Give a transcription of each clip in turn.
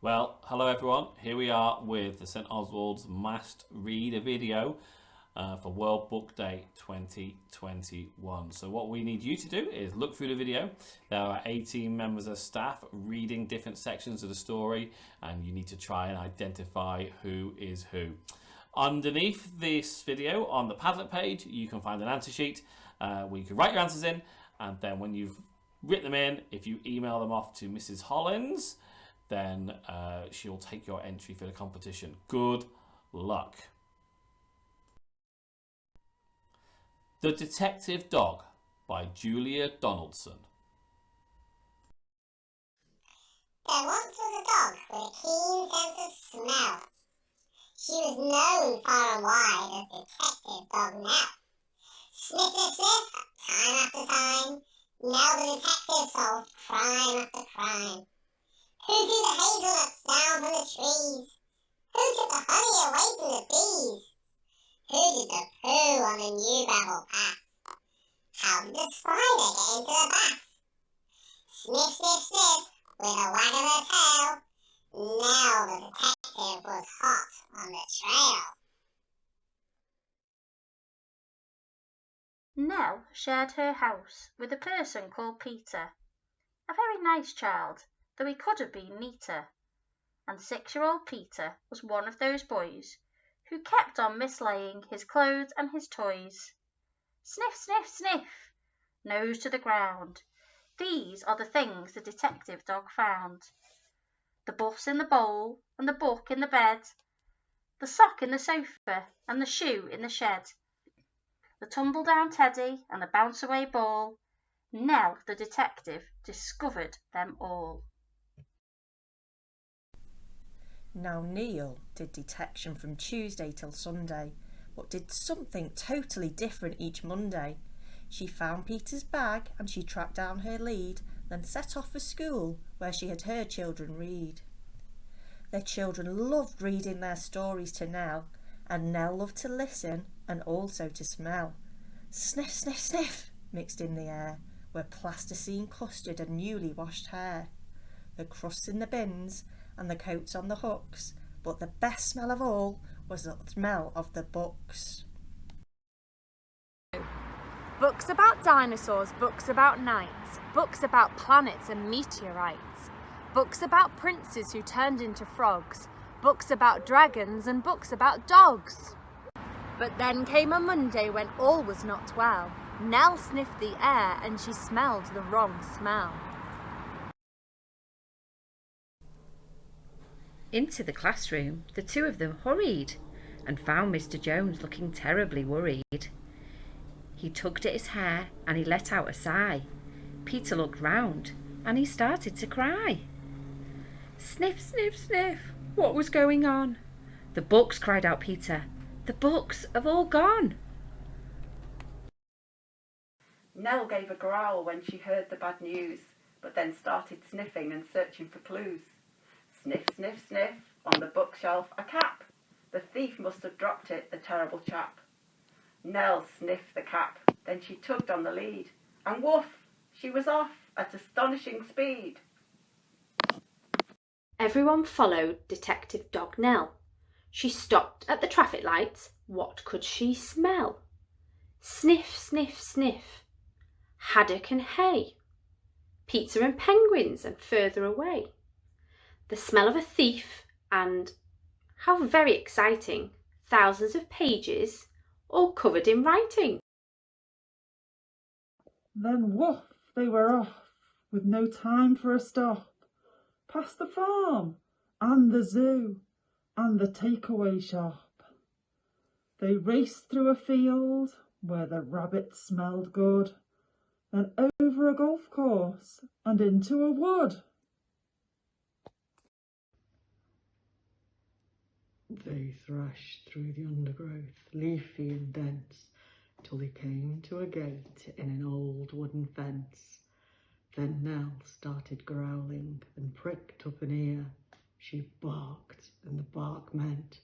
Well, hello everyone. Here we are with the St Oswald's Must Read a video for World Book Day 2021. So what we need you to do is look through the video. There are 18 members of staff reading different sections of the story, and you need to try and identify who is who. Underneath this video on the Padlet page, you can find an answer sheet where you can write your answers in, and then when you've written them in, if you email them off to Mrs. Hollins, then she'll take your entry for the competition. Good luck. The Detective Dog by Julia Donaldson. There once was a dog with a keen sense of smell. She was known far and wide as Detective Dog Nell. Sniff, sniff, sniff, time after time, Nell the detective solved crime after crime. Who threw the hazelnuts down from the trees? Who took the honey away from the bees? Who did the poo on the new gravel path? How did the spider get into the bath? Sniff, sniff, sniff, with a wag of her tail, Nell the detective was hot on the trail. Nell shared her house with a person called Peter, a very nice child, though he could have been neater. And 6-year-old Peter was one of those boys who kept on mislaying his clothes and his toys. Sniff, sniff, sniff, nose to the ground. These are the things the detective dog found. The bus in the bowl, and the book in the bed, the sock in the sofa, and the shoe in the shed, the tumble-down teddy, and the bounce-away ball. Nell, the detective, discovered them all. Now Neil did detection from Tuesday till Sunday, but did something totally different each Monday. She found Peter's bag and she tracked down her lead, then set off for school where she had heard children read. Their children loved reading their stories to Nell, and Nell loved to listen and also to smell. Sniff, sniff, sniff mixed in the air were plasticine custard and newly washed hair. The crusts in the bins and the coats on the hooks, but the best smell of all was the smell of the books. Books about dinosaurs, books about knights, books about planets and meteorites, books about princes who turned into frogs, books about dragons and books about dogs. But then came a Monday when all was not well. Nell sniffed the air and she smelled the wrong smell. Into the classroom, the two of them hurried and found Mr. Jones looking terribly worried. He tugged at his hair and he let out a sigh. Peter looked round and he started to cry. Sniff, sniff, sniff, what was going on? The books, cried out Peter. The books have all gone. Nell gave a growl when she heard the bad news, but then started sniffing and searching for clues. Sniff, sniff, sniff, on the bookshelf a cap. The thief must have dropped it, the terrible chap. Nell sniffed the cap, then she tugged on the lead, and woof, she was off at astonishing speed. Everyone followed Detective Dog Nell. She stopped at the traffic lights. What could she smell? Sniff, sniff, sniff. Haddock and hay. Pizza and penguins, and further away, the smell of a thief, and, how very exciting, thousands of pages, all covered in writing. Then woof, they were off, with no time for a stop, past the farm, and the zoo, and the takeaway shop. They raced through a field where the rabbits smelled good, then over a golf course and into a wood. They thrashed through the undergrowth, leafy and dense, till they came to a gate in an old wooden fence. Then Nell started growling and pricked up an ear. She barked, and the bark meant,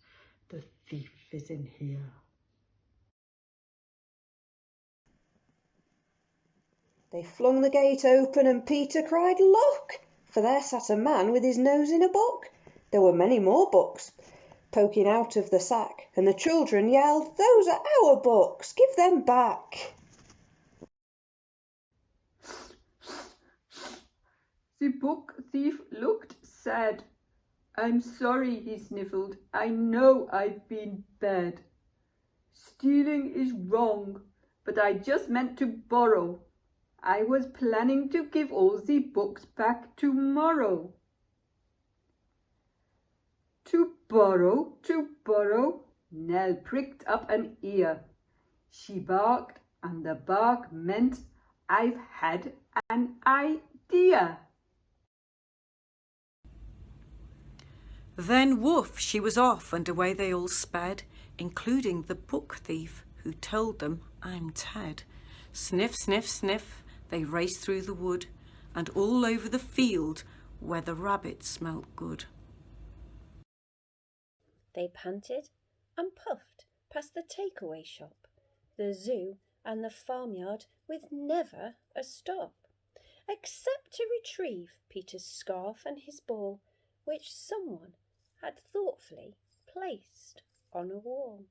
the thief is in here. They flung the gate open and Peter cried, "Look!" For there sat a man with his nose in a book. There were many more books poking out of the sack, and the children yelled, "Those are our books! Give them back!" The book thief looked sad. "I'm sorry," he sniffled. "I know I've been bad. Stealing is wrong, but I just meant to borrow. I was planning to give all the books back tomorrow." To borrow, Nell pricked up an ear. She barked, and the bark meant, "I've had an idea." Then woof, she was off, and away they all sped, including the book thief, who told them, "I'm Ted." Sniff, sniff, sniff, they raced through the wood, and all over the field where the rabbit smelt good. They panted and puffed past the takeaway shop, the zoo and the farmyard with never a stop, except to retrieve Peter's scarf and his ball, which someone had thoughtfully placed on a wall,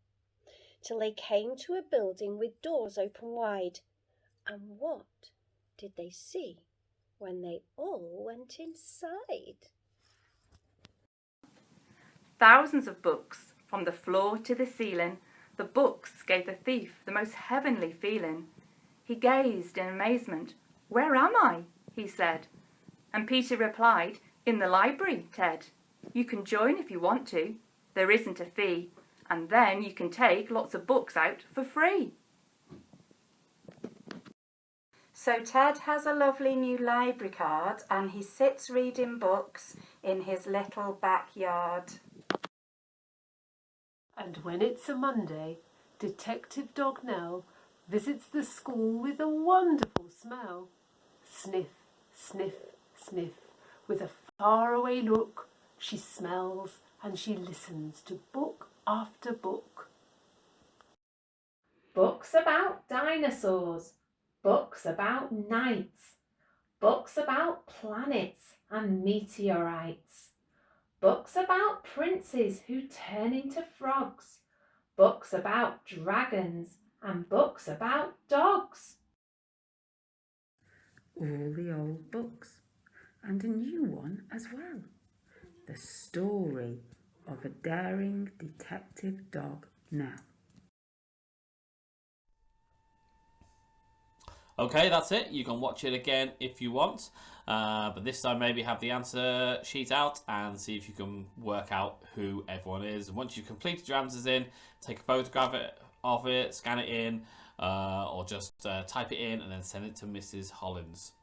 till they came to a building with doors open wide. And what did they see when they all went inside? Thousands of books, from the floor to the ceiling. The books gave the thief the most heavenly feeling. He gazed in amazement. "Where am I?" he said. And Peter replied, "In the library, Ted. You can join if you want to. There isn't a fee. And then you can take lots of books out for free." So Ted has a lovely new library card and he sits reading books in his little backyard. And when it's a Monday, Detective Dog Nell visits the school with a wonderful smell. Sniff, sniff, sniff, with a faraway look, she smells and she listens to book after book. Books about dinosaurs, books about knights, books about planets and meteorites, books about princes who turn into frogs, books about dragons and books about dogs. All the old books, and a new one as well. The story of a daring detective dog Nell. Okay, that's it. You can watch it again if you want, but this time maybe have the answer sheet out and see if you can work out who everyone is. And once you've completed your answers in, take a photograph of it, scan it in, or just type it in and then send it to Mrs. Hollins.